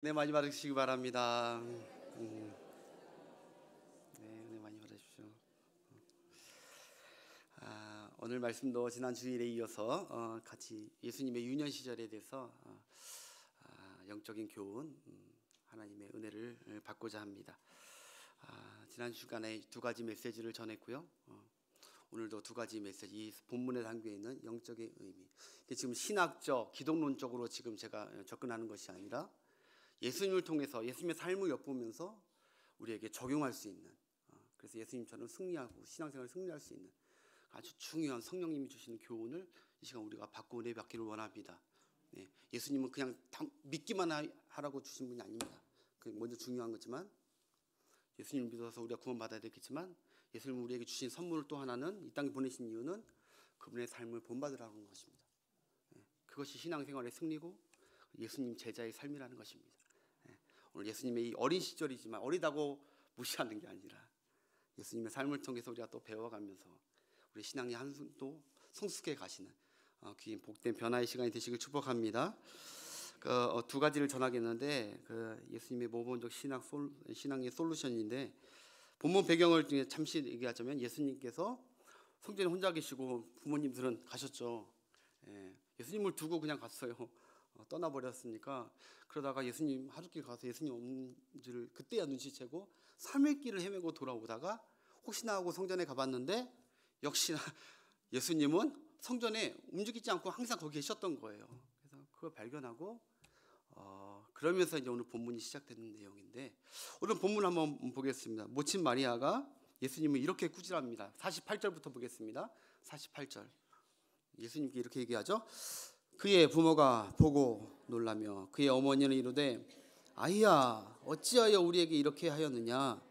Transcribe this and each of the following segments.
네, 많이 받으시기 바랍니다. 네, 은혜 많이 받으십시오. 오늘 말씀도 지난 주일에 이어서 같이 예수님의 유년 시절에 대해서 영적인 교훈, 하나님의 은혜를 받고자 합니다. 지난 주간에 두 가지 메시지를 전했고요. 오늘도 두 가지 메시지, 이 본문에 담겨 있는 영적인 의미. 이게 지금 신학적, 기독론적으로 지금 제가 접근하는 것이 아니라 예수님을 통해서 예수님의 삶을 엿보면서 우리에게 적용할 수 있는, 그래서 예수님처럼 승리하고 신앙생활을 승리할 수 있는 아주 중요한 성령님이 주시는 교훈을 이 시간 우리가 받고 은혜 받기를 원합니다. 네, 예수님은 그냥 믿기만 하라고 주신 분이 아닙니다. 그게 먼저 중요한 거지만, 예수님을 믿어서 우리가 구원받아야 되겠지만, 예수님은 우리에게 주신 선물 또 하나는, 이 땅에 보내신 이유는 그분의 삶을 본받으라는 것입니다. 네, 그것이 신앙생활의 승리고 예수님 제자의 삶이라는 것입니다. 오늘 예수님의 이 어린 시절이지만, 어리다고 무시하는 게 아니라 예수님의 삶을 통해서 우리가 또 배워가면서 우리 신앙의 한순도 성숙해 가시는 귀한 복된 변화의 시간이 되시길 축복합니다. 두 가지를 전하겠는데, 예수님의 모범적 신앙의 솔루션인데, 본문 배경을 잠시 얘기하자면, 예수님께서 성전에 혼자 계시고 부모님들은 가셨죠. 예수님을 두고 그냥 갔어요. 떠나버렸으니까. 그러다가 예수님 하루길 가서 예수님 없는지를 그때야 눈치채고 3일 길을 헤매고 돌아오다가 혹시나 하고 성전에 가봤는데, 역시나 예수님은 성전에 움직이지 않고 항상 거기 계셨던 거예요. 그래서 그걸 발견하고 그러면서 이제 오늘 본문이 시작되는 내용인데, 오늘 본문 한번 보겠습니다. 모친 마리아가 예수님을 이렇게 꾸짖합니다. 48절부터 보겠습니다. 48절. 예수님께 이렇게 얘기하죠. 그의 부모가 보고 놀라며 그의 어머니는 이르되, 아이야, 어찌하여 우리에게 이렇게 하였느냐?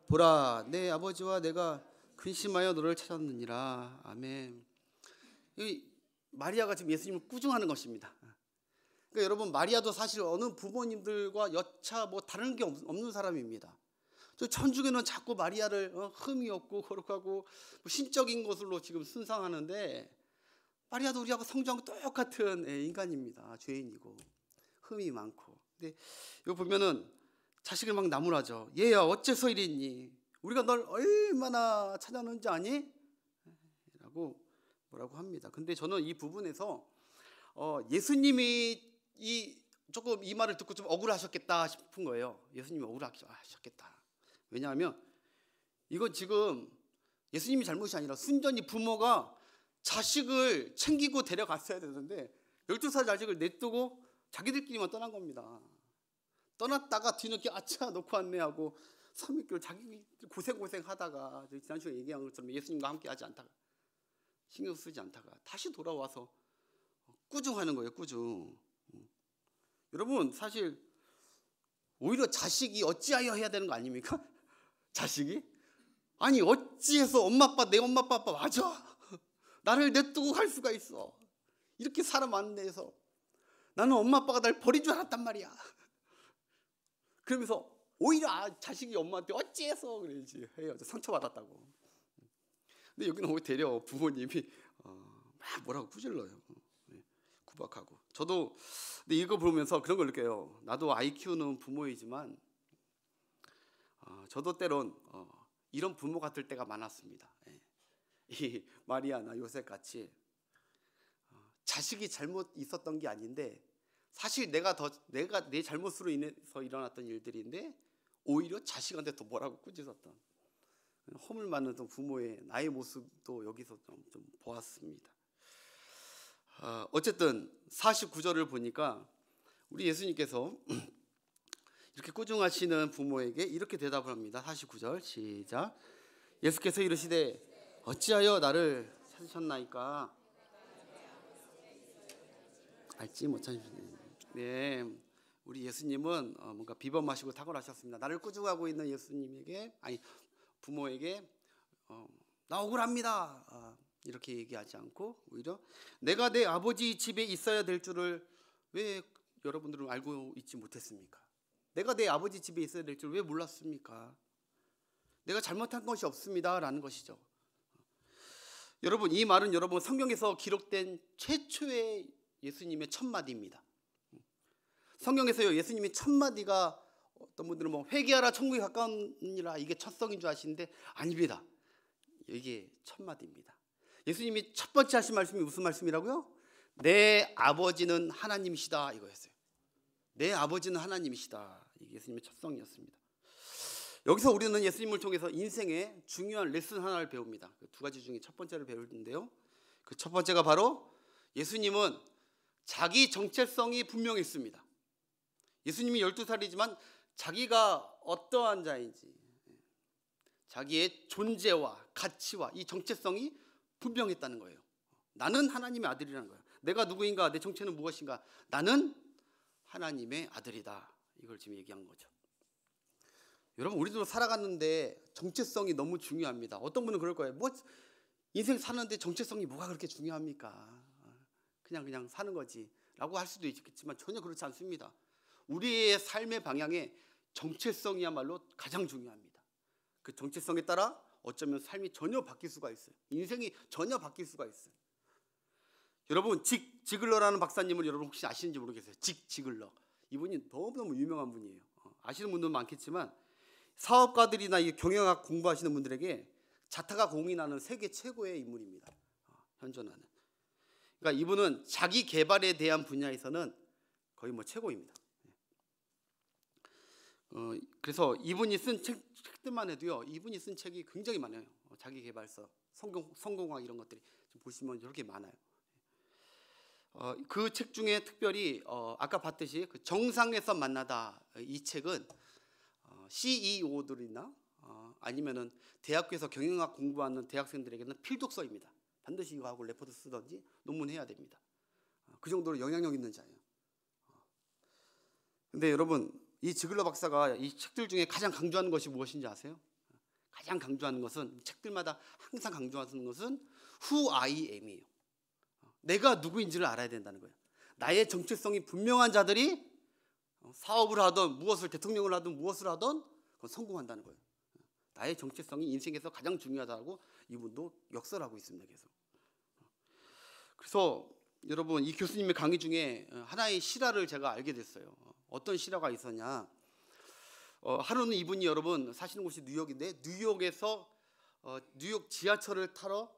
보라, 내 아버지와 내가 근심하여 너를 찾았느니라. 아멘. 이 마리아가 지금 예수님을 꾸중하는 것입니다. 그러니까 여러분, 마리아도 사실 어느 부모님들과 여차 다른 게 없는 사람입니다. 저 천주교는 자꾸 마리아를 흠이 없고 거룩하고 신적인 것으로 지금 순상하는데, 마리아도 우리하고 성정하고 똑같은 인간입니다. 죄인이고 흠이 많고. 근데 이거 보면은 자식을 막 나무라죠. 얘야, 어째서 이랬니? 우리가 널 얼마나 찾아놓은지 아니? 라고 뭐라고 합니다. 근데 저는 이 부분에서 예수님이 조금 이 말을 듣고 좀 억울하셨겠다 싶은 거예요. 예수님이 억울하셨겠다. 왜냐하면 이건 지금 예수님이 잘못이 아니라 순전히 부모가 자식을 챙기고 데려갔어야 되는데 12살 자식을 냅두고 자기들끼리만 떠난 겁니다. 떠났다가 뒤늦게 아차 놓고 왔네 하고 3일길 자기 고생 하다가 지난주에 얘기한 것처럼 예수님과 함께 하지 않다가 신경 쓰지 않다가 다시 돌아와서 꾸중하는 거예요. 꾸중. 여러분, 사실 오히려 자식이 어찌하여 해야 되는 거 아닙니까? 자식이? 아니, 어찌해서 내 엄마 아빠 맞아? 나를 냅두고 갈 수가 있어. 이렇게 사람 안 내서 나는 엄마 아빠가 날 버린 줄 알았단 말이야. 그러면서 오히려 자식이 엄마한테 어찌해서 그러지 해요. 상처받았다고. 근데 여기는 오히려 되려 부모님이 막 뭐라고 꾸질러요. 구박하고. 저도 근데 이거 보면서 그런 걸 느껴요. 나도 아이 키우는 부모이지만 저도 때론 이런 부모 같을 때가 많았습니다. 이 마리아나 요셉 같이 자식이 잘못 있었던 게 아닌데, 사실 내가 내 잘못으로 인해서 일어났던 일들인데 오히려 자식한테 더 뭐라고 꾸짖었던 허물 많은 부모의 나의 모습도 여기서 좀 보았습니다. 어쨌든 49절을 보니까 우리 예수님께서 이렇게 꾸중하시는 부모에게 이렇게 대답을 합니다. 49절 시작. 예수께서 이르시되, 어찌하여 나를 찾으셨나이까? 알지 못하시네. 네, 우리 예수님은 뭔가 비범하시고 탁월하셨습니다. 나를 꾸중하고 있는 부모에게 나 억울합니다 이렇게 얘기하지 않고, 오히려 내가 내 아버지 집에 있어야 될 줄을 왜 여러분들은 알고 있지 못했습니까? 내가 내 아버지 집에 있어야 될 줄 왜 몰랐습니까? 내가 잘못한 것이 없습니다 라는 것이죠. 여러분, 이 말은 여러분 성경에서 기록된 최초의 예수님의 첫 마디입니다. 성경에서요, 예수님이 첫 마디가 어떤 분들은 뭐 회개하라 천국이 가까우니라 이게 첫성인 줄 아시는데 아닙니다. 이게 첫 마디입니다. 예수님이 첫 번째 하신 말씀이 무슨 말씀이라고요? 내 아버지는 하나님이시다 이거였어요. 내 아버지는 하나님이시다. 이게 예수님의 첫성이었습니다. 여기서 우리는 예수님을 통해서 인생의 중요한 레슨 하나를 배웁니다. 그 두 가지 중에 첫 번째를 배우는데요, 그 첫 번째가 바로 예수님은 자기 정체성이 분명했습니다. 예수님이 12살이지만 자기가 어떠한 자인지, 자기의 존재와 가치와 이 정체성이 분명했다는 거예요. 나는 하나님의 아들이라는 거예요. 내가 누구인가, 내 정체는 무엇인가, 나는 하나님의 아들이다. 이걸 지금 얘기한 거죠. 여러분, 우리도 살아갔는데 정체성이 너무 중요합니다. 어떤 분은 그럴 거예요. 뭐 인생 사는데 정체성이 뭐가 그렇게 중요합니까? 그냥 사는 거지 라고 할 수도 있겠지만 전혀 그렇지 않습니다. 우리의 삶의 방향에 정체성이야말로 가장 중요합니다. 그 정체성에 따라 어쩌면 삶이 전혀 바뀔 수가 있어요. 인생이 전혀 바뀔 수가 있어요. 여러분, 직 지글러라는 박사님을 여러분 혹시 아시는지 모르겠어요. 직 지글러, 이분이 너무너무 유명한 분이에요. 아시는 분들은 많겠지만 사업가들이나 이 경영학 공부하시는 분들에게 자타가 공인하는 세계 최고의 인물입니다. 현존하는. 그러니까 이분은 자기 개발에 대한 분야에서는 거의 뭐 최고입니다. 그래서 이분이 쓴 책들만 해도요, 이분이 쓴 책이 굉장히 많아요. 자기 개발서, 성공학 이런 것들이 좀 보시면 이렇게 많아요. 그 책 중에 특별히 아까 봤듯이 그 정상에서 만나다, 이 책은 CEO들이나 아니면은 대학교에서 경영학 공부하는 대학생들에게는 필독서입니다. 반드시 이거 하고 레포트 쓰든지 논문해야 됩니다. 그 정도로 영향력 있는 자예요. 근데 여러분, 이 지글러 박사가 이 책들 중에 가장 강조하는 것이 무엇인지 아세요? 가장 강조하는 것은, 책들마다 항상 강조하는 것은 Who I am이에요. 내가 누구인지를 알아야 된다는 거예요. 나의 정체성이 분명한 자들이 사업을 하든 무엇을, 대통령을 하든 무엇을 하든 그건 성공한다는 거예요. 나의 정체성이 인생에서 가장 중요하다고 이분도 역설하고 있습니다. 계속. 그래서 여러분, 이 교수님의 강의 중에 하나의 실화를 제가 알게 됐어요. 어떤 실화가 있었냐, 하루는 이분이, 여러분 사시는 곳이 뉴욕인데 뉴욕에서 뉴욕 지하철을 타러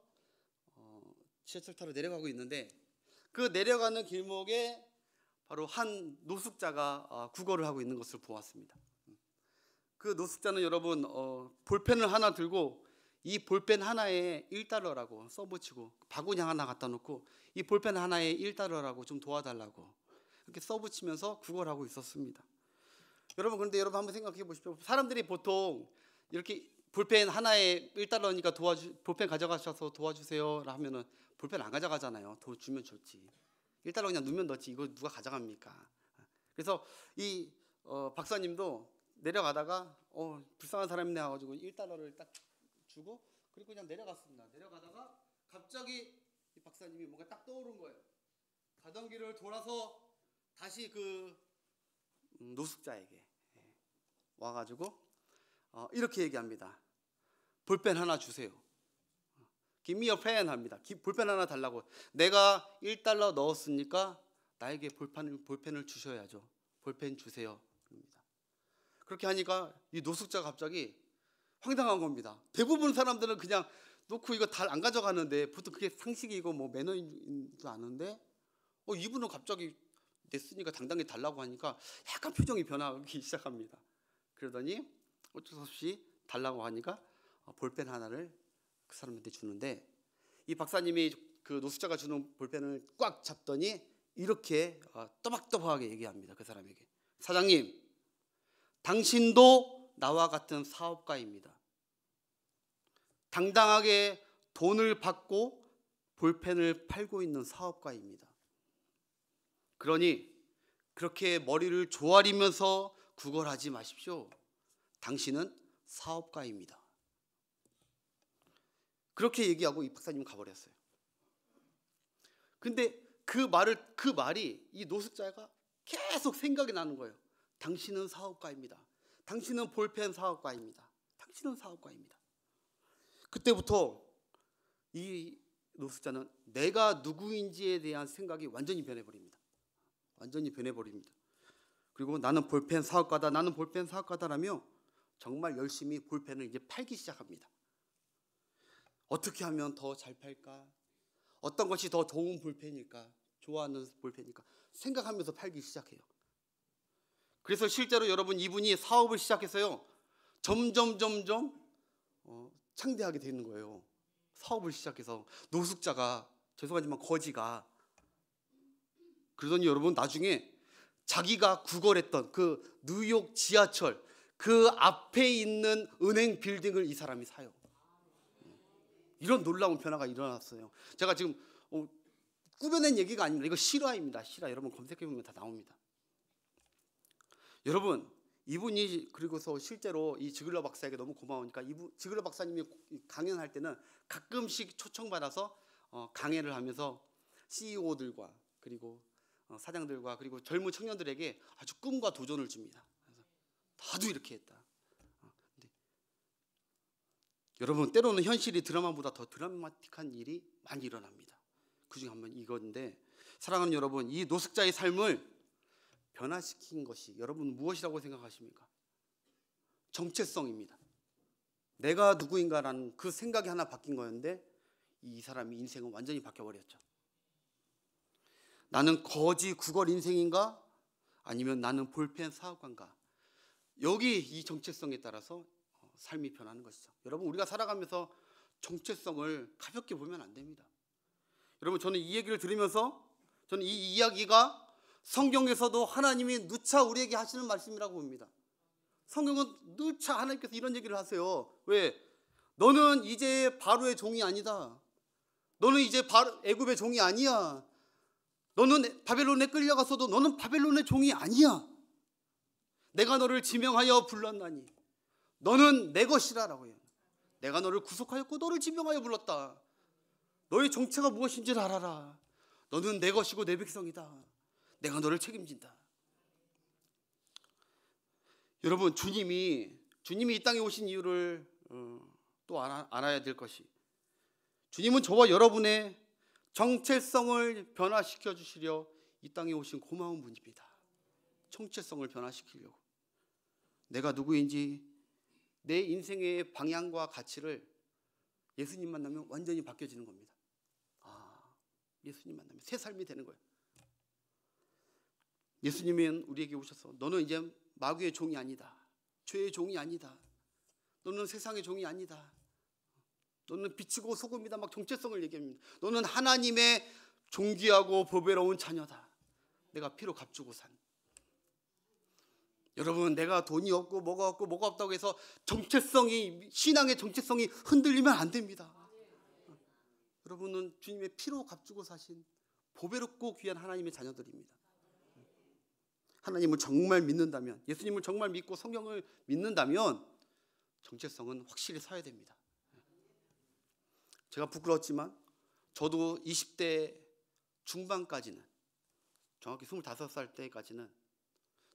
내려가고 있는데, 그 내려가는 길목에 바로 한 노숙자가 구걸을 하고 있는 것을 보았습니다. 그 노숙자는 여러분 볼펜을 하나 들고 이 볼펜 하나에 1달러라고 써붙이고 바구니 하나 갖다 놓고 이 볼펜 하나에 1달러라고 좀 도와달라고 이렇게 써붙이면서 구걸하고 있었습니다. 여러분, 그런데 여러분 한번 생각해 보십시오. 사람들이 보통 이렇게 볼펜 하나에 1달러니까 볼펜 가져가셔서 도와주세요 하면은 볼펜 안 가져가잖아요. 돈 주면 좋지. 1달러 그냥 누면 넣지, 이거 누가 가져갑니까? 그래서 이 박사님도 내려가다가 불쌍한 사람이네 해가지고 1달러를 딱 주고 그리고 그냥 내려갔습니다. 내려가다가 갑자기 이 박사님이 뭔가 딱 떠오른 거예요. 가던 길을 돌아서 다시 그 노숙자에게 와가지고 이렇게 얘기합니다. 볼펜 하나 주세요. Give me a pen 합니다. 볼펜 하나 달라고. 내가 1달러 넣었으니까 나에게 볼펜을 주셔야죠. 볼펜 주세요. 그럽니다. 그렇게 하니까 이 노숙자가 갑자기 황당한 겁니다. 대부분 사람들은 그냥 놓고 이거 다 안 가져가는데, 보통 그게 상식이고 뭐 매너인도 아는데 이분은 갑자기 냈으니까 당당히 달라고 하니까 약간 표정이 변하기 시작합니다. 그러더니 어쩔 수 없이 달라고 하니까 볼펜 하나를 그 사람한테 주는데, 이 박사님이 그 노숙자가 주는 볼펜을 꽉 잡더니 이렇게 또박또박하게 얘기합니다. 그 사람에게, 사장님, 당신도 나와 같은 사업가입니다. 당당하게 돈을 받고 볼펜을 팔고 있는 사업가입니다. 그러니 그렇게 머리를 조아리면서 구걸하지 마십시오. 당신은 사업가입니다. 그렇게 얘기하고 이 박사님은 가버렸어요. 근데 그 말이 이 노숙자가 계속 생각이 나는 거예요. 당신은 사업가입니다. 당신은 볼펜 사업가입니다. 당신은 사업가입니다. 그때부터 이 노숙자는 내가 누구인지에 대한 생각이 완전히 변해버립니다. 완전히 변해버립니다. 그리고 나는 볼펜 사업가다, 나는 볼펜 사업가다라며 정말 열심히 볼펜을 이제 팔기 시작합니다. 어떻게 하면 더 잘 팔까? 어떤 것이 더 좋은 볼펜일까? 좋아하는 볼펜일까? 생각하면서 팔기 시작해요. 그래서 실제로 여러분, 이분이 사업을 시작해서요, 점점 창대하게 되는 거예요. 사업을 시작해서 노숙자가, 죄송하지만 거지가. 그러더니 여러분, 나중에 자기가 구걸했던 그 뉴욕 지하철 그 앞에 있는 은행 빌딩을 이 사람이 사요. 이런 놀라운 변화가 일어났어요. 제가 지금 꾸며낸 얘기가 아닙니다. 이거 실화입니다. 실화. 여러분 검색해보면 다 나옵니다. 여러분, 이분이 그리고서 실제로 이 지글러 박사에게 너무 고마우니까 지글러 박사님이 강연할 때는 가끔씩 초청받아서 강연을 하면서 CEO들과 그리고 사장들과 그리고 젊은 청년들에게 아주 꿈과 도전을 줍니다. 나도 이렇게 했다. 여러분, 때로는 현실이 드라마보다 더 드라마틱한 일이 많이 일어납니다. 그중에 한 번 이건데, 사랑하는 여러분, 이 노숙자의 삶을 변화시킨 것이 여러분 무엇이라고 생각하십니까? 정체성입니다. 내가 누구인가라는 그 생각이 하나 바뀐 거였는데 이 사람의 인생은 완전히 바뀌어버렸죠. 나는 거지 구걸 인생인가? 아니면 나는 볼펜 사업가인가? 여기 이 정체성에 따라서 삶이 변하는 것이죠. 여러분, 우리가 살아가면서 정체성을 가볍게 보면 안 됩니다. 여러분, 저는 이 얘기를 들으면서 저는 이 이야기가 성경에서도 하나님이 누차 우리에게 하시는 말씀이라고 봅니다. 성경은 누차 하나님께서 이런 얘기를 하세요. 왜? 너는 이제 바로의 종이 아니다. 너는 이제 애굽의 종이 아니야. 너는 바벨론에 끌려가서도 너는 바벨론의 종이 아니야. 내가 너를 지명하여 불렀나니 너는 내 것이라라고 해요. 내가 너를 구속하였고 너를 지명하여 불렀다. 너의 정체가 무엇인지를 알아라. 너는 내 것이고 내 백성이다. 내가 너를 책임진다. 여러분, 주님이 이 땅에 오신 이유를 또 알아야 될 것이, 주님은 저와 여러분의 정체성을 변화시켜 주시려 이 땅에 오신 고마운 분입니다. 정체성을 변화시키려고. 내가 누구인지, 내 인생의 방향과 가치를 예수님 만나면 완전히 바뀌어지는 겁니다. 예수님 만나면 새 삶이 되는 거예요. 예수님은 우리에게 오셔서 너는 이제 마귀의 종이 아니다. 죄의 종이 아니다. 너는 세상의 종이 아니다. 너는 빛이고 소금이다. 막 정체성을 얘기합니다. 너는 하나님의 존귀하고 보배로운 자녀다. 내가 피로 값주고 산. 여러분, 내가 돈이 없고 뭐가 없다고 해서 신앙의 정체성이 흔들리면 안 됩니다. 여러분은 주님의 피로 값주고 사신 보배롭고 귀한 하나님의 자녀들입니다. 하나님을 정말 믿는다면, 예수님을 정말 믿고 성경을 믿는다면 정체성은 확실히 서야 됩니다. 제가 부끄럽지만 저도 20대 중반까지는, 정확히 25살 때까지는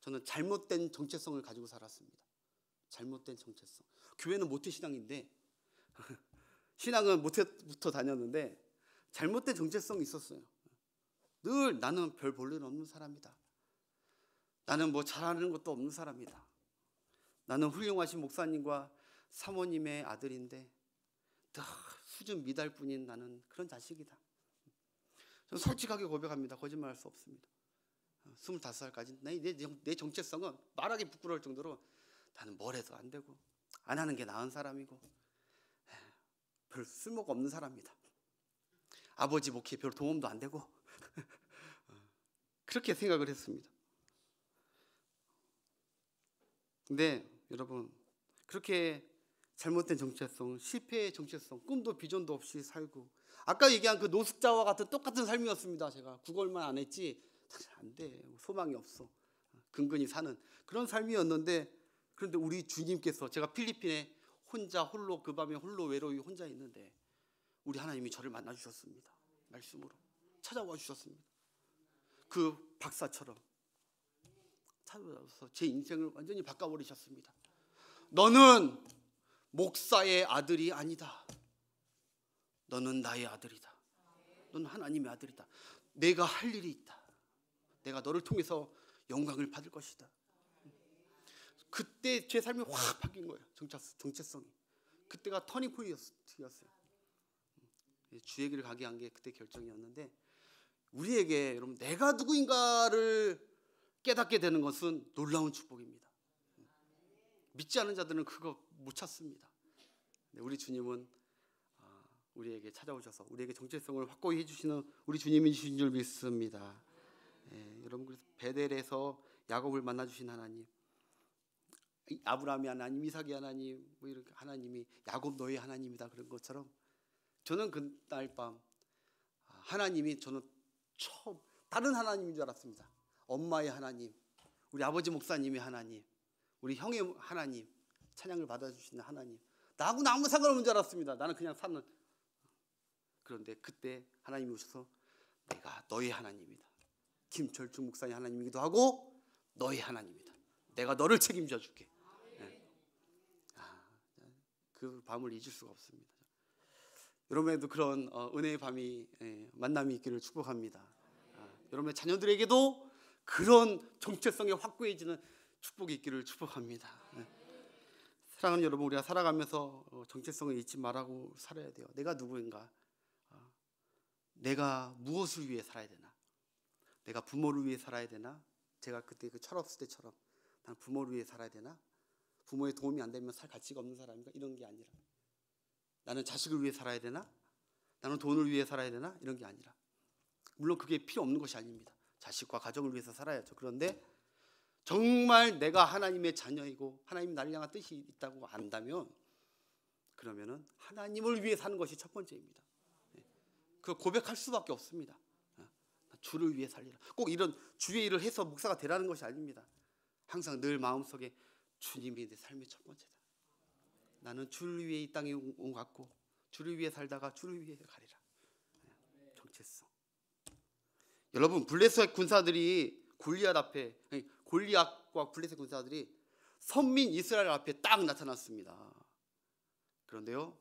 저는 잘못된 정체성을 가지고 살았습니다. 잘못된 정체성. 교회는 모태신앙인데 신앙은 모태부터 다녔는데 잘못된 정체성이 있었어요. 늘 나는 별 볼 일 없는 사람이다. 나는 뭐 잘하는 것도 없는 사람이다. 나는 훌륭하신 목사님과 사모님의 아들인데 다 수준 미달뿐인 나는 그런 자식이다. 저는 솔직하게 고백합니다. 거짓말할 수 없습니다. 25살까지 내 정체성은 말하기 부끄러울 정도로 나는 뭘 해도 안 되고 안 하는 게 나은 사람이고 별 쓸모가 없는 사람이다. 아버지 목회에 별 도움도 안 되고 그렇게 생각을 했습니다. 근데 여러분, 그렇게 잘못된 정체성, 실패의 정체성, 꿈도 비전도 없이 살고, 아까 얘기한 그 노숙자와 같은 똑같은 삶이었습니다. 제가 구걸만 안 했지 안 돼, 소망이 없어, 근근히 사는 그런 삶이었는데, 그런데 우리 주님께서, 제가 필리핀에 홀로 그 밤에 홀로 외로이 혼자 있는데 우리 하나님이 저를 만나 주셨습니다. 말씀으로 찾아와 주셨습니다. 그 박사처럼 찾아와서 제 인생을 완전히 바꿔버리셨습니다. 너는 목사의 아들이 아니다. 너는 나의 아들이다. 너는 하나님의 아들이다. 내가 할 일이 있다. 내가 너를 통해서 영광을 받을 것이다. 그때 제 삶이 확 바뀐 거예요. 정체성이. 그때가 터닝 포인트였어요. 주의 길을 가게 한 게 그때 결정이었는데, 우리에게 여러분 내가 누구인가를 깨닫게 되는 것은 놀라운 축복입니다. 믿지 않은 자들은 그거 못 찾습니다. 우리 주님은 우리에게 찾아오셔서 우리에게 정체성을 확고히 해주시는 우리 주님이신 줄 믿습니다. 여러분, 그래서 베델에서 야곱을 만나주신 하나님, 아브라함이 하나님, 이삭이 하나님, 뭐 이렇게 하나님이 야곱 너의 하나님이다 그런 것처럼, 저는 그날 밤 하나님이, 저는 처음 다른 하나님인 줄 알았습니다. 엄마의 하나님, 우리 아버지 목사님의 하나님, 우리 형의 하나님, 찬양을 받아주시는 하나님, 나하고는 아무 상관없는 줄 알았습니다. 나는 그냥 사는. 그런데 그때 하나님이 오셔서 내가 너의 하나님이다. 김철중 목사님 하나님이기도 하고 너의 하나님이다. 내가 너를 책임져 줄게. 그 밤을 잊을 수가 없습니다. 여러분에도 그런 은혜의 밤이, 만남이 있기를 축복합니다. 여러분의 자녀들에게도 그런 정체성이 확고해지는 축복이 있기를 축복합니다. 사랑하는 여러분, 우리가 살아가면서 정체성을 잊지 말라고 살아야 돼요. 내가 누구인가? 내가 무엇을 위해 살아야 되나? 내가 부모를 위해 살아야 되나? 제가 그때 그 철없을 때처럼 난 부모를 위해 살아야 되나? 부모의 도움이 안 되면 살 가치가 없는 사람인가? 이런 게 아니라, 나는 자식을 위해 살아야 되나? 나는 돈을 위해 살아야 되나? 이런 게 아니라, 물론 그게 필요 없는 것이 아닙니다. 자식과 가정을 위해서 살아야죠. 그런데 정말 내가 하나님의 자녀이고 하나님이 나를 향한 뜻이 있다고 안다면, 그러면은 하나님을 위해 사는 것이 첫 번째입니다. 그 고백할 수밖에 없습니다. 주를 위해 살리라. 꼭 이런 주의 일을 해서 목사가 되라는 것이 아닙니다. 항상 늘 마음속에 주님이 내 삶의 첫 번째다. 나는 주를 위해 이 땅에 온 것 같고 주를 위해 살다가 주를 위해 가리라. 정체성. 여러분, 블레셋 군사들이 골리앗과 블레셋 군사들이 선민 이스라엘 앞에 딱 나타났습니다. 그런데요,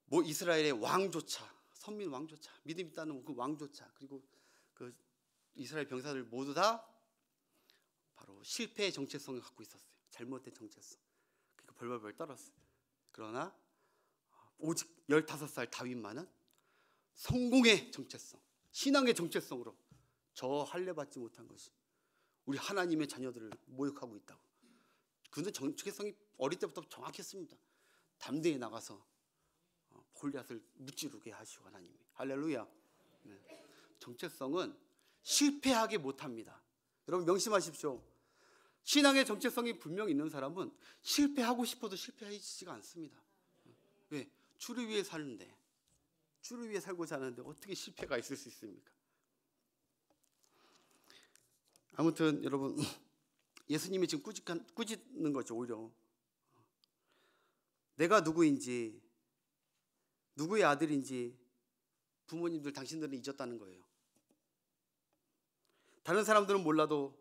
뭐 이스라엘의 왕조차, 선민 왕조차, 믿음 있다는 그 왕조차, 그리고 그 이스라엘 병사들 모두 다 바로 실패의 정체성을 갖고 있었어요. 잘못된 정체성. 그러니까 벌벌벌 떨었어요. 그러나 오직 15살 다윗만은 성공의 정체성, 신앙의 정체성으로 저 할례받지 못한 것이 우리 하나님의 자녀들을 모욕하고 있다고. 그는 정체성이 어릴 때부터 정확했습니다. 담대히 나가서 골리앗을 무찌르게 하시고 하나님이. 할렐루야. 정체성은 실패하게 못합니다. 여러분 명심하십시오. 신앙의 정체성이 분명히 있는 사람은 실패하고 싶어도 실패하지가 않습니다. 왜? 주를 위해 사는데, 주를 위해 살고자 하는데 어떻게 실패가 있을 수 있습니까? 아무튼 여러분, 예수님이 지금 꾸짖는 거죠. 오히려 내가 누구인지, 누구의 아들인지 부모님들 당신들은 잊었다는 거예요. 다른 사람들은 몰라도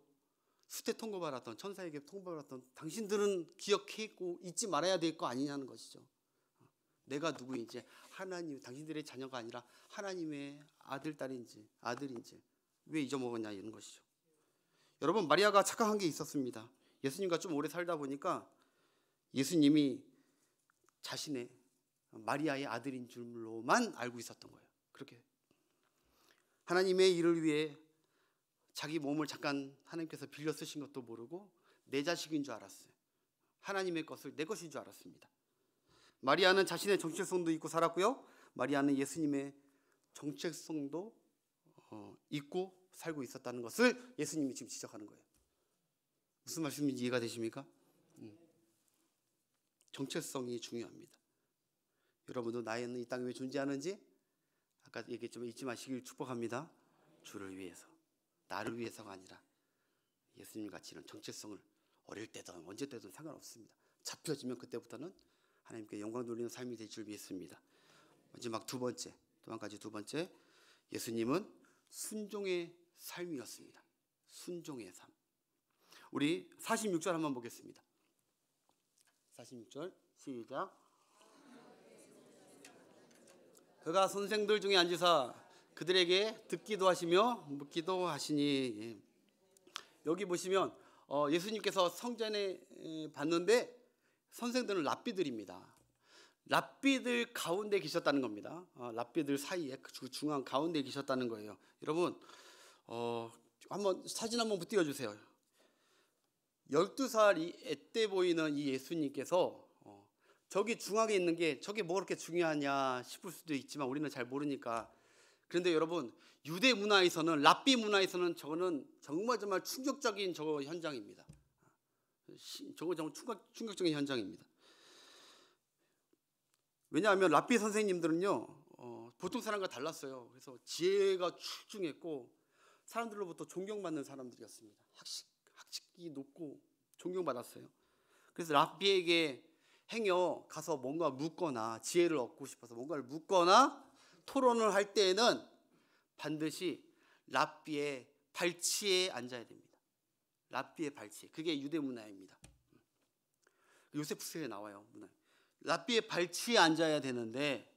수태 통보받았던, 천사에게 통보받았던 당신들은 기억하고 잊지 말아야 될 거 아니냐는 것이죠. 내가 누구인지, 하나님, 당신들의 자녀가 아니라 하나님의 아들, 딸인지 아들인지 왜 잊어먹었냐 이런 것이죠. 여러분, 마리아가 착각한 게 있었습니다. 예수님과 좀 오래 살다 보니까 예수님이 자신의 마리아의 아들인 줄로만 알고 있었던 거예요. 그렇게 하나님의 일을 위해 자기 몸을 잠깐 하나님께서 빌려 쓰신 것도 모르고 내 자식인 줄 알았어요. 하나님의 것을 내 것인 줄 알았습니다. 마리아는 자신의 정체성도 잊고 살았고요, 마리아는 예수님의 정체성도 잊고 살고 있었다는 것을 예수님이 지금 지적하는 거예요. 무슨 말씀인지 이해가 되십니까? 정체성이 중요합니다. 여러분도 나는 이 땅에 왜 존재하는지 아까 얘기했지만 잊지 마시길 축복합니다. 주를 위해서, 나를 위해서가 아니라 예수님 같이 이런 정체성을 어릴 때든 언제 때든 상관없습니다. 잡혀지면 그때부터는 하나님께 영광 돌리는 삶이 될 줄 믿습니다. 마지막 두 번째, 또 한 가지 두 번째, 예수님은 순종의 삶이었습니다. 순종의 삶. 우리 46절 한번 보겠습니다. 46절 시작. 그가 선생들 중에 앉으사 그들에게 듣기도 하시며 묻기도 하시니. 여기 보시면 예수님께서 성전에 봤는데 선생들은 랍비들입니다. 랍비들 가운데 계셨다는 겁니다. 랍비들 사이에 그 중앙 가운데 계셨다는 거예요. 여러분 한번 사진 한번 띄워주세요. 12살 앳돼 보이는 이 예수님께서 저기 중앙에 있는 게 저게 뭐 그렇게 중요하냐 싶을 수도 있지만 우리는 잘 모르니까. 그런데 여러분 유대 문화에서는 랍비 문화에서는 저거는 정말 충격적인 현장입니다. 저거 정말 충격적인 현장입니다. 왜냐하면 랍비 선생님들은요 보통 사람과 달랐어요. 그래서 지혜가 출중했고 사람들로부터 존경받는 사람들이었습니다. 학식이 높고 존경받았어요. 그래서 랍비에게 행여 가서 뭔가 묻거나 지혜를 얻고 싶어서 뭔가를 묻거나 토론을 할 때에는 반드시 랍비의 발치에 앉아야 됩니다. 랍비의 발치, 그게 유대 문화입니다. 요세푸스에 나와요. 문화. 랍비의 발치에 앉아야 되는데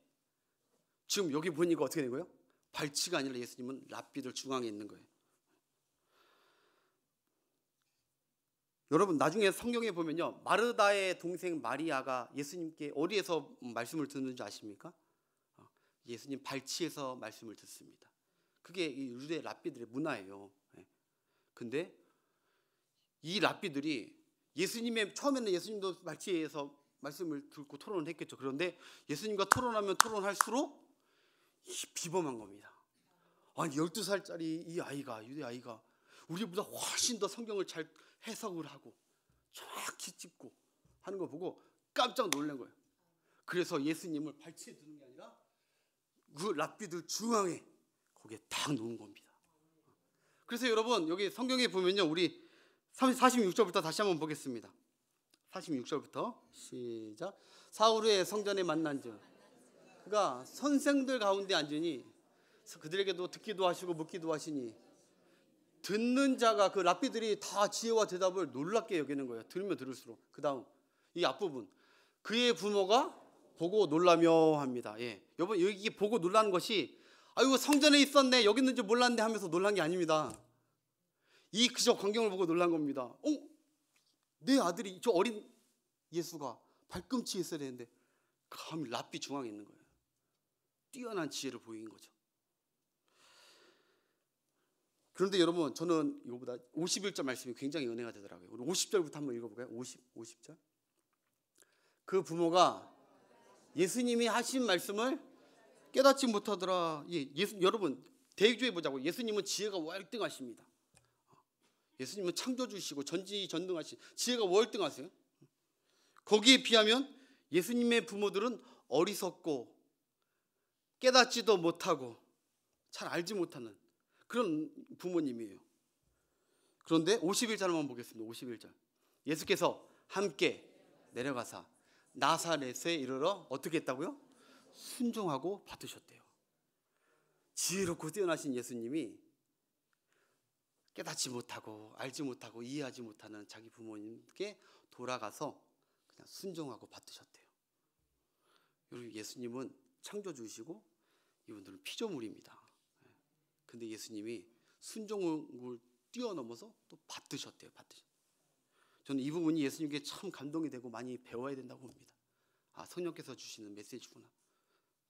지금 여기 보니까 어떻게 된 거예요? 발치가 아니라 예수님은 랍비들 중앙에 있는 거예요. 여러분 나중에 성경에 보면요 마르다의 동생 마리아가 예수님께 어디에서 말씀을 듣는 줄 아십니까? 예수님 발치에서 말씀을 듣습니다. 그게 유대 랍비들의 문화예요. 근데 이 랍비들이 처음에는 예수님도 발치에서 말씀을 듣고 토론을 했겠죠. 그런데 예수님과 토론하면 토론할수록 비범한 겁니다. 아니 12살짜리 이 아이가 유대 아이가 우리보다 훨씬 더 성경을 잘 해석을 하고 정확히 짚고 하는 거 보고 깜짝 놀란 거예요. 그래서 예수님을 발치에 두는 게 아니라 그 랍비들 중앙에 거기에 딱 놓은 겁니다. 그래서 여러분 여기 성경에 보면요 우리 46절부터 다시 한번 보겠습니다. 46절부터 시작. 사울의 성전에 만난 즉 그가 선생들 가운데 앉으니 그들에게도 듣기도 하시고 묻기도 하시니 듣는 자가 그 랍비들이 다 지혜와 대답을 놀랍게 여기는 거예요. 들으면 들을수록. 그 다음 이 앞부분 그의 부모가 보고 놀라며 합니다. 여러분 여기 보고 놀라는 것이 아이고 성전에 있었네 여기 있는지 몰랐네 하면서 놀란 게 아닙니다. 이 그저 광경을 보고 놀란 겁니다. 내 아들이 저 어린 예수가 발꿈치에 있어야 되는데 감히 랍비 중앙에 있는 거예요. 뛰어난 지혜를 보인 거죠. 그런데 여러분 저는 이거보다 51절 말씀이 굉장히 은혜가 되더라고요. 우리 50절부터 한번 읽어볼까요? 50절. 그 부모가 예수님이 하신 말씀을 깨닫지 못하더라. 여러분 대조해 보자고. 예수님은 지혜가 월등하십니다. 예수님은 창조주시고 전지전능하신 지혜가 월등하세요. 거기에 비하면 예수님의 부모들은 어리석고 깨닫지도 못하고 잘 알지 못하는 그런 부모님이에요. 그런데 51절 한번 보겠습니다. 51절. 예수께서 함께 내려가사 나사렛에 이르러 어떻게 했다고요? 순종하고 받으셨대요. 지혜롭고 뛰어나신 예수님이 깨닫지 못하고 알지 못하고 이해하지 못하는 자기 부모님께 돌아가서 그냥 순종하고 받으셨대요. 여러분 예수님은 창조주시고 이분들은 피조물입니다. 근데 예수님이 순종을 뛰어넘어서 또 받으셨대요. 저는 이 부분이 예수님께 참 감동이 되고 많이 배워야 된다고 봅니다. 성령께서 주시는 메시지구나.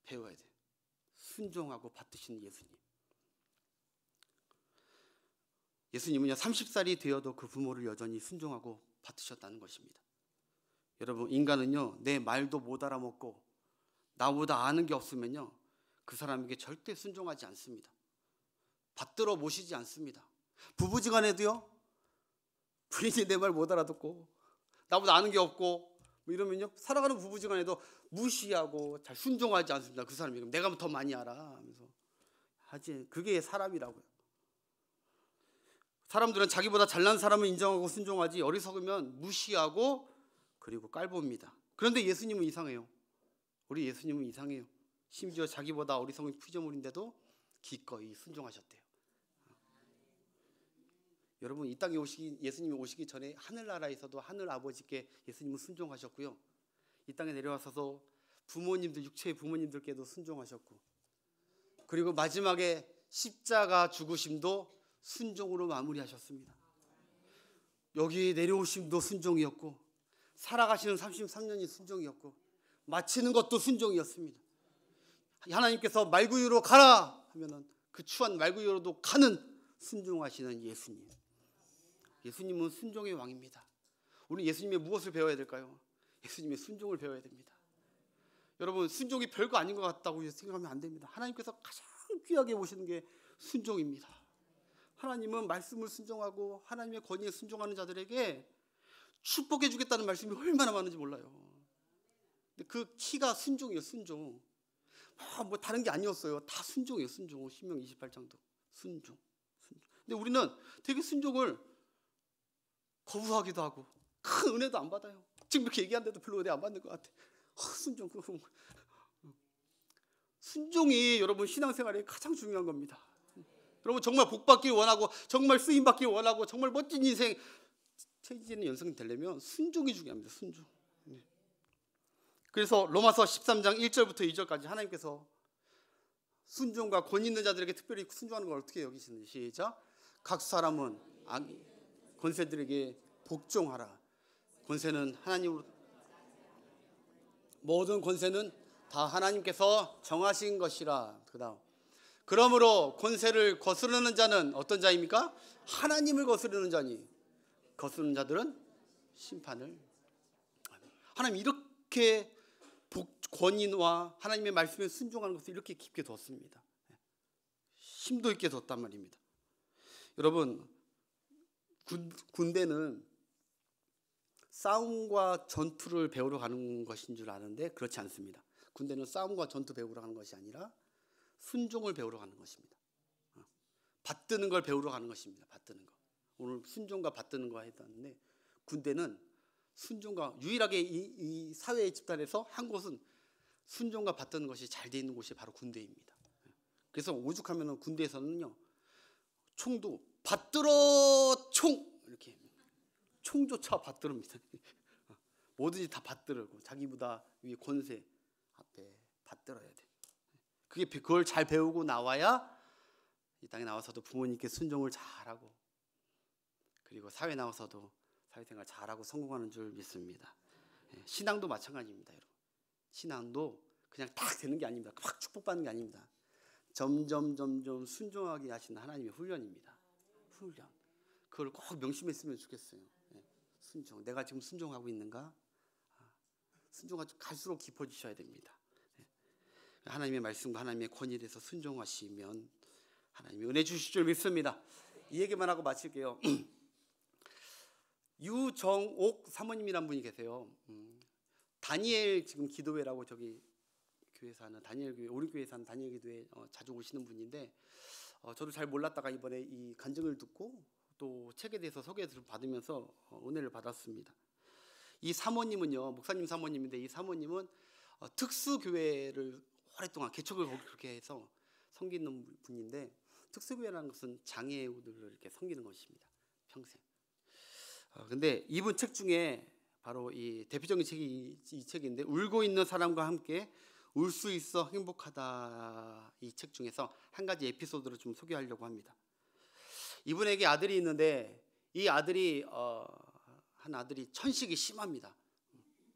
배워야 돼요. 순종하고 받으시는 예수님. 예수님은요 30살이 되어도 그 부모를 여전히 순종하고 받으셨다는 것입니다. 여러분 인간은요 내 말도 못 알아먹고 나보다 아는 게 없으면요 그 사람에게 절대 순종하지 않습니다. 받들어 모시지 않습니다. 부부지간에도요 부인이 내 말 못 알아듣고 나보다 아는 게 없고 뭐 이러면요 살아가는 부부지간에도 무시하고 잘 순종하지 않습니다. 그 사람이 내가 더 많이 알아 하면서 하지. 그게 사람이라고요. 사람들은 자기보다 잘난 사람을 인정하고 순종하지 어리석으면 무시하고 그리고 깔봅니다. 그런데 예수님은 이상해요. 우리 예수님은 이상해요. 심지어 자기보다 어리석은 피조물인데도 기꺼이 순종하셨대요. 여러분 이 땅에 예수님이 오시기 전에 하늘나라에서도 하늘 아버지께 예수님은 순종하셨고요. 이 땅에 내려와서도 부모님들 육체의 부모님들께도 순종하셨고 그리고 마지막에 십자가 죽으심도 순종으로 마무리하셨습니다. 여기 내려오심도 순종이었고, 살아가시는 33년이 순종이었고, 마치는 것도 순종이었습니다. 하나님께서 말구유로 가라 하면은 그 추한 말구유로도 가는 순종하시는 예수님. 예수님은 순종의 왕입니다. 우리 예수님의 무엇을 배워야 될까요? 예수님의 순종을 배워야 됩니다. 여러분, 순종이 별거 아닌 것 같다고 생각하면 안 됩니다. 하나님께서 가장 귀하게 보시는 게 순종입니다. 하나님은 말씀을 순종하고 하나님의 권위에 순종하는 자들에게 축복해 주겠다는 말씀이 얼마나 많은지 몰라요. 근데 그 키가 순종이에요. 순종. 뭐 다른 게 아니었어요. 다 순종이에요. 순종. 신명기 28장도 순종. 근데 우리는 되게 순종을 거부하기도 하고 큰 은혜도 안 받아요. 지금 이렇게 얘기하는데도 별로 은혜 안 받는 것 같아. 순종. 순종이 여러분 신앙생활에 가장 중요한 겁니다. 여러분 정말 복받기를 원하고 정말 쓰임받기를 원하고 정말 멋진 인생 체질의 연성이 되려면 순종이 중요합니다. 순종. 그래서 로마서 13장 1절부터 2절까지 하나님께서 순종과 권위 있는 자들에게 특별히 순종하는 걸 어떻게 여기시는지 시작. 각 사람은 권세들에게 복종하라. 권세는 하나님으로, 모든 권세는 다 하나님께서 정하신 것이라. 그다음 그러므로 권세를 거스르는 자는 어떤 자입니까? 하나님을 거스르는 자니 거스르는 자들은 심판을. 하나님 이렇게 권위와 하나님의 말씀에 순종하는 것을 이렇게 깊게 뒀습니다. 심도 있게 뒀단 말입니다. 여러분, 군대는 싸움과 전투를 배우러 가는 것인 줄 아는데 그렇지 않습니다. 군대는 싸움과 전투 배우러 가는 것이 아니라 순종을 배우러 가는 것입니다. 받드는 걸 배우러 가는 것입니다. 받드는 거. 오늘 순종과 받드는 거 했었는데 군대는 순종과 유일하게 이 사회의 집단에서 한 곳은 순종과 받드는 것이 잘 돼 있는 곳이 바로 군대입니다. 그래서 오죽하면 군대에서는요 총도 받들어 총 이렇게 총조차 받들습니다. 뭐든지 다 받들고 자기보다 위에 권세 앞에 받들어야 돼. 그걸 잘 배우고 나와야 이 땅에 나와서도 부모님께 순종을 잘하고 그리고 사회 나와서도 사회생활 잘하고 성공하는 줄 믿습니다. 신앙도 마찬가지입니다. 여러분. 신앙도 그냥 딱 되는 게 아닙니다. 확 축복받는 게 아닙니다. 점점 순종하게 하시는 하나님의 훈련입니다. 훈련. 그걸 꼭 명심했으면 좋겠어요. 순종. 내가 지금 순종하고 있는가? 순종가 갈수록 깊어지셔야 됩니다. 하나님의 말씀과 하나님의 권위에 대해서 순종하시면 하나님이 은혜 주실 줄 믿습니다. 이 얘기만 하고 마칠게요. 유정옥 사모님이란 분이 계세요. 다니엘 지금 기도회라고 저기 교회에서 하는 다니엘 교회, 우리 교회에서 하는 다니엘 기도회 자주 오시는 분인데 저도 잘 몰랐다가 이번에 이 간증을 듣고 또 책에 대해서 소개를 받으면서 은혜를 받았습니다. 이 사모님은요, 목사님 사모님인데 이 사모님은 특수교회를 오랫동안 개척을 그렇게 해서 섬기는 분인데 특수교회라는 것은 장애우들을 이렇게 섬기는 것입니다. 평생. 근데 이분 책 중에 바로 이 대표적인 책이 이 책인데 울고 있는 사람과 함께 울 수 있어 행복하다 이 책 중에서 한 가지 에피소드를 좀 소개하려고 합니다. 이분에게 아들이 있는데 이 아들이 한 아들이 천식이 심합니다.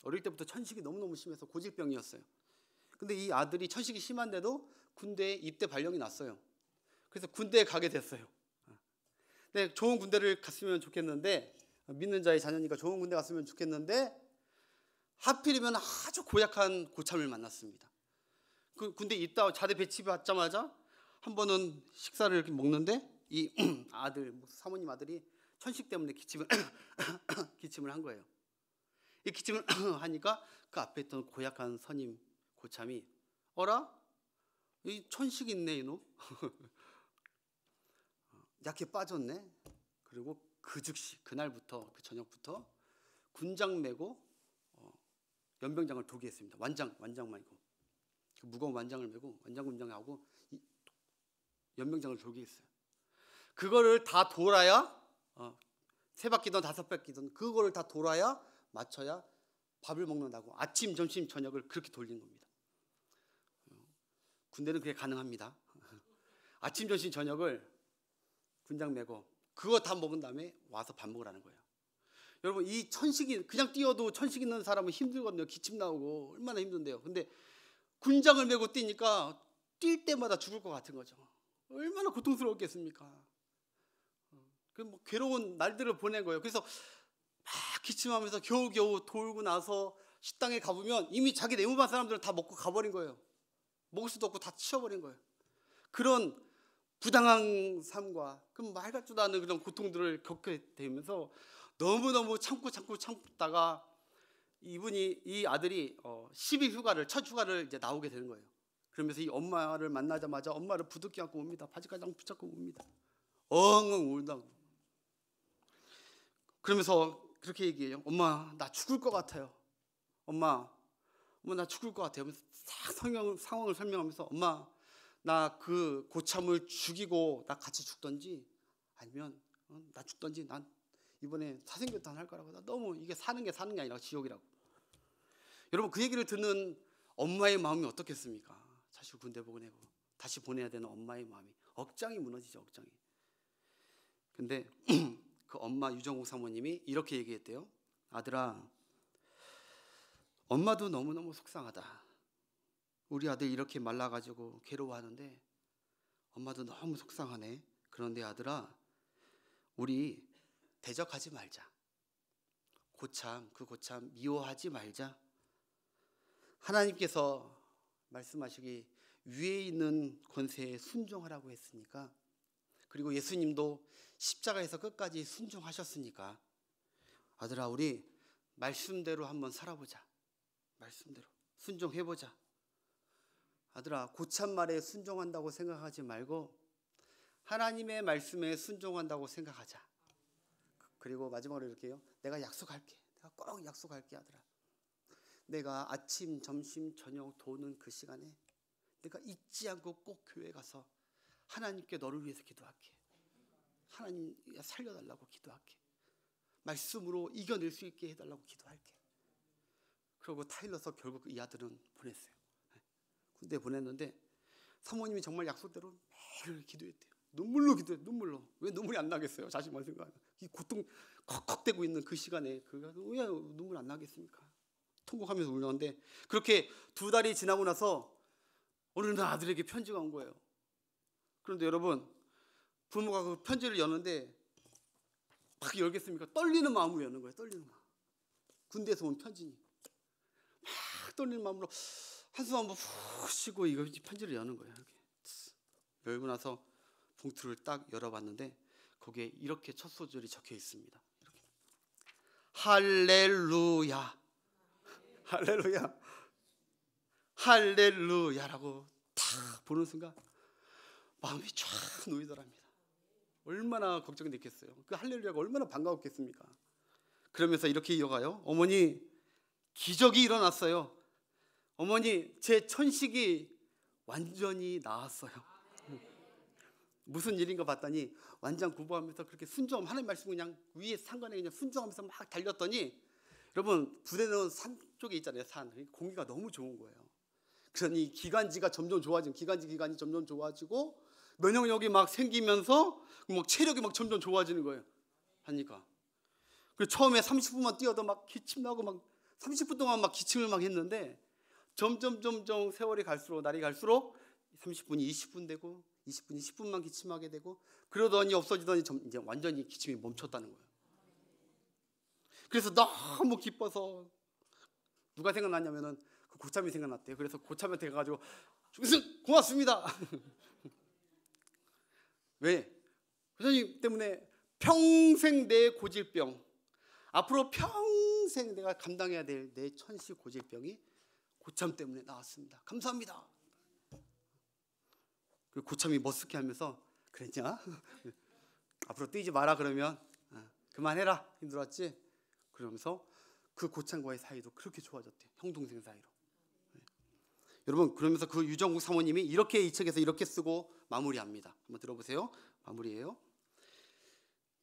어릴 때부터 천식이 너무너무 심해서 고질병이었어요. 근데 이 아들이 천식이 심한데도 군대에 입대 발령이 났어요. 그래서 군대에 가게 됐어요. 근데 좋은 군대를 갔으면 좋겠는데 믿는 자의 자녀니까 좋은 군대 갔으면 좋겠는데 하필이면 아주 고약한 고참을 만났습니다. 그 군대 있다 자대 배치받자마자 한 번은 식사를 이렇게 먹는데 이 아들 사모님 아들이 천식 때문에 기침을 한 거예요. 이 기침을 하니까 그 앞에 있던 고약한 선임 고참이 어라? 이 천식 있네 이놈. 약해 빠졌네. 그리고 그 즉시 그날부터 그 저녁부터 군장 메고 연병장을 도기했습니다. 완장만 이고 그 무거운 완장을 메고 완장군장하고 연병장을 도기했어요. 그거를 다 돌아야 3바퀴든 5바퀴든 그거를 다 돌아야 맞춰야 밥을 먹는다고 아침, 점심, 저녁을 그렇게 돌린 겁니다. 군대는 그게 가능합니다. 아침, 점심, 저녁을 군장 메고 그거 다 먹은 다음에 와서 밥 먹으라는 거예요. 여러분, 이 천식이 그냥 뛰어도 천식 있는 사람은 힘들거든요. 기침 나오고 얼마나 힘든데요. 근데 군장을 메고 뛰니까 뛸 때마다 죽을 것 같은 거죠. 얼마나 고통스러웠겠습니까? 그 뭐 괴로운 날들을 보낸 거예요. 그래서 막 기침하면서 겨우겨우 돌고 나서 식당에 가보면 이미 자기 내무반 사람들은 다 먹고 가버린 거예요. 먹을 수도 없고 다 치워버린 거예요. 그런 부당한 삶과 그 말 같지도 않은 그런 고통들을 겪게 되면서 너무너무 참다가 이 아들이 10일 휴가를, 첫 휴가를 이제 나오게 되는 거예요. 그러면서 이 엄마를 만나자마자 엄마를 부둥켜 안고 옵니다. 바지가장 붙잡고 옵니다. 엉엉 울다고. 그러면서 그렇게 얘기해요. 엄마, 나 죽을 것 같아요. 엄마 나 죽을 것 같아요. 싹 상황을 설명하면서 엄마, 나 그 고참을 죽이고 나 같이 죽던지 아니면 나 죽던지 난 이번에 사생교탄 할 거라고. 나 너무 이게 사는 게 아니라 지옥이라고. 여러분, 그 얘기를 듣는 엄마의 마음이 어떻겠습니까? 자식 군대 보내고 다시 보내야 되는 엄마의 마음이 억장이 무너지죠. 억장이. 근데 그 엄마 유정옥 사모님이 이렇게 얘기했대요. 아들아, 엄마도 너무너무 속상하다. 우리 아들 이렇게 말라가지고 괴로워하는데 엄마도 너무 속상하네. 그런데 아들아, 우리 대적하지 말자. 그 고참 미워하지 말자. 하나님께서 말씀하시기 위에 있는 권세에 순종하라고 했으니까, 그리고 예수님도 십자가에서 끝까지 순종하셨으니까 아들아, 우리 말씀대로 한번 살아보자. 말씀대로 순종해보자. 아들아, 고참 말에 순종한다고 생각하지 말고 하나님의 말씀에 순종한다고 생각하자. 그리고 마지막으로 이렇게 해요. 내가 약속할게. 내가 꼭 약속할게. 아들아, 내가 아침, 점심, 저녁 도는 그 시간에 내가 잊지 않고 꼭 교회 가서 하나님께 너를 위해서 기도할게. 하나님 살려달라고 기도할게. 말씀으로 이겨낼 수 있게 해달라고 기도할게. 그리고 타일러서 결국 이 아들은 보냈어요. 군대 보냈는데 사모님이 정말 약속대로 매일 기도했대요. 눈물로 기도해. 눈물로. 왜 눈물이 안 나겠어요? 자식만 생각하면. 이 고통 컥컥대고 있는 그 시간에 그가 왜 눈물 안 나겠습니까? 통곡하면서 울었는데, 그렇게 2달이 지나고 나서 어느 날 아들에게 편지가 온 거예요. 그런데 여러분, 부모가 그 편지를 여는데 막 열겠습니까? 떨리는 마음으로 여는 거예요. 떨리는 마음. 군대에서 온 편지니 막 떨리는 마음으로 한숨 한번 푹 쉬고 이거 편지를 여는 거예요. 이렇게 열고 나서 봉투를 딱 열어봤는데 거기에 이렇게 첫 소절이 적혀 있습니다. 이렇게. 할렐루야, 할렐루야, 할렐루야라고 딱 보는 순간 마음이 쫙 놓이더랍니다. 얼마나 걱정됐겠어요. 그 할렐루야가 얼마나 반가웠겠습니까? 그러면서 이렇게 이어가요. 어머니, 기적이 일어났어요. 어머니, 제 천식이 완전히 나았어요. 무슨 일인가 봤더니 완장구부하면서 그렇게 순종, 하나님 말씀 그냥 위에 산간에 그냥 순종하면서 막 달렸더니, 여러분, 부대는 산 쪽에 있잖아요. 산. 공기가 너무 좋은 거예요. 그러니 기관지가 점점 좋아지고, 기관지 점점 좋아지고, 면역력이 막 생기면서 막 체력이 막 점점 좋아지는 거예요. 하니까. 그 처음에 30분만 뛰어도 막 기침 나고 막 30분 동안 막 기침을 막 했는데 점점 세월이 갈수록, 날이 갈수록 30분이 20분 되고 20분이 10분만 기침하게 되고, 그러더니 없어지더니 이제 완전히 기침이 멈췄다는 거예요. 그래서 너무 기뻐서 누가 생각났냐면은 그 고참이 생각났대요. 그래서 고참한테 가가지고 주무승 고맙습니다. 왜? 교수님 때문에 평생 내 고질병, 앞으로 평생 내가 감당해야 될 내 천식 고질병이 고참 때문에 나왔습니다. 감사합니다. 그 고참이 머쓱해 하면서, 그랬냐? 앞으로 뛰지 마라 그러면 그만해라, 힘들었지? 그러면서 그 고참과의 사이도 그렇게 좋아졌대요. 형 동생 사이로. 여러분, 그러면서 그 유정국 사모님이 이렇게 이 책에서 이렇게 쓰고 마무리합니다. 한번 들어보세요. 마무리예요.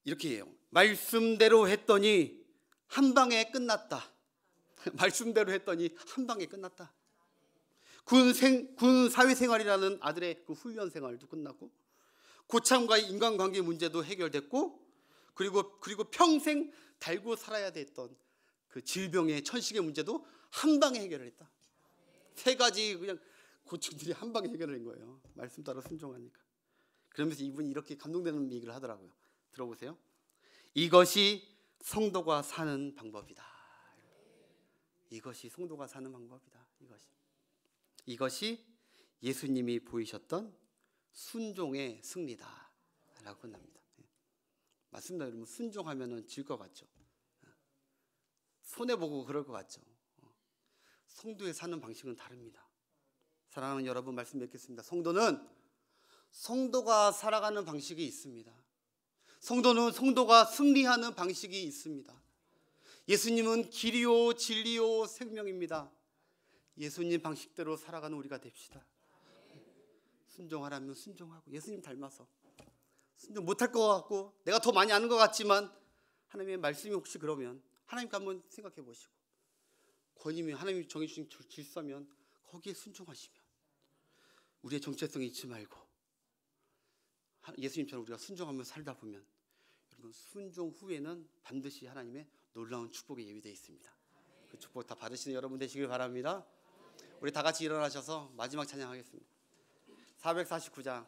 이렇게 해요. 말씀대로 했더니 한 방에 끝났다. 말씀대로 했더니 한 방에 끝났다. 군 사회생활이라는 아들의 그 훈련 생활도 끝났고, 고참과의 인간관계 문제도 해결됐고, 그리고 평생 달고 살아야 됐던 그 질병의 천식의 문제도 한 방에 해결을 했다. 세 가지 그냥 고충들이 한 방에 해결된 거예요. 말씀 따라 순종하니까. 그러면서 이분이 이렇게 감동되는 얘기를 하더라고요. 들어보세요. 이것이 성도가 사는 방법이다. 이것이 성도가 사는 방법이다. 이것이 예수님이 보이셨던 순종의 승리다 라고 끝납니다. 맞습니다. 여러분, 순종하면 질 것 같죠. 손해보고 그럴 것 같죠. 성도의 사는 방식은 다릅니다. 사랑하는 여러분, 말씀 맺겠습니다. 성도가 살아가는 방식이 있습니다. 성도가 승리하는 방식이 있습니다. 예수님은 길이요 진리요 생명입니다. 예수님 방식대로 살아가는 우리가 됩시다. 순종하라면 순종하고, 예수님 닮아서. 순종 못할 것 같고 내가 더 많이 아는 것 같지만 하나님의 말씀이 혹시 그러면 하나님께 한번 생각해 보시고, 권위면 하나님이 정해주신 질서면 거기에 순종하시면, 우리의 정체성을 잊지 말고 예수님처럼 우리가 순종하며 살다 보면 여러분, 순종 후에는 반드시 하나님의 놀라운 축복에 예비되어 있습니다. 그 축복 다 받으시는 여러분 되시길 바랍니다. 우리 다 같이 일어나셔서 마지막 찬양하겠습니다. 449장.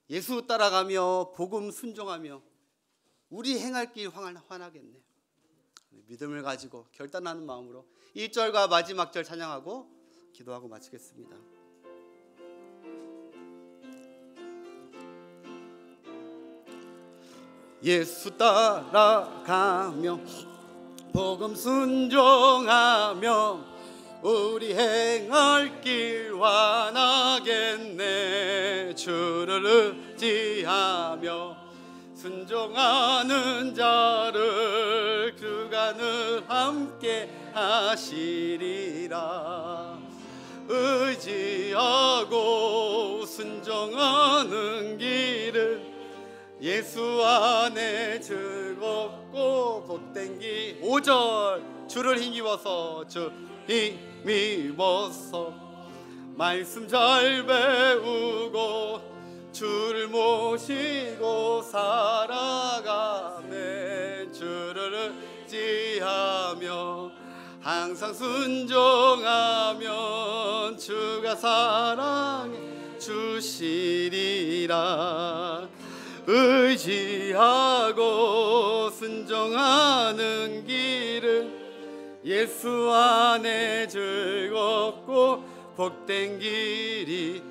예수 따라가며 복음 순종하며 우리 행할 길 환하겠네. 믿음을 가지고 결단하는 마음으로 1절과 마지막 절 찬양하고 기도하고 마치겠습니다. 예수 따라가며 복음 순종하며 우리 행할 길 환하겠네. 주를 의지하며 순종하는 자를 그가 늘 함께 하시리라. 의지하고 순종하는 길을 예수 안에 즐겁고 복된 길. 5절. 주를 힘입어서, 주 힘입어서 말씀 잘 배우고 주를 모시고 살아가네. 주를 의지하며 항상 순종하면 주가 사랑해 주시리라. 의지하고 순종하는 길은 예수 안에 즐겁고 복된 길이로다.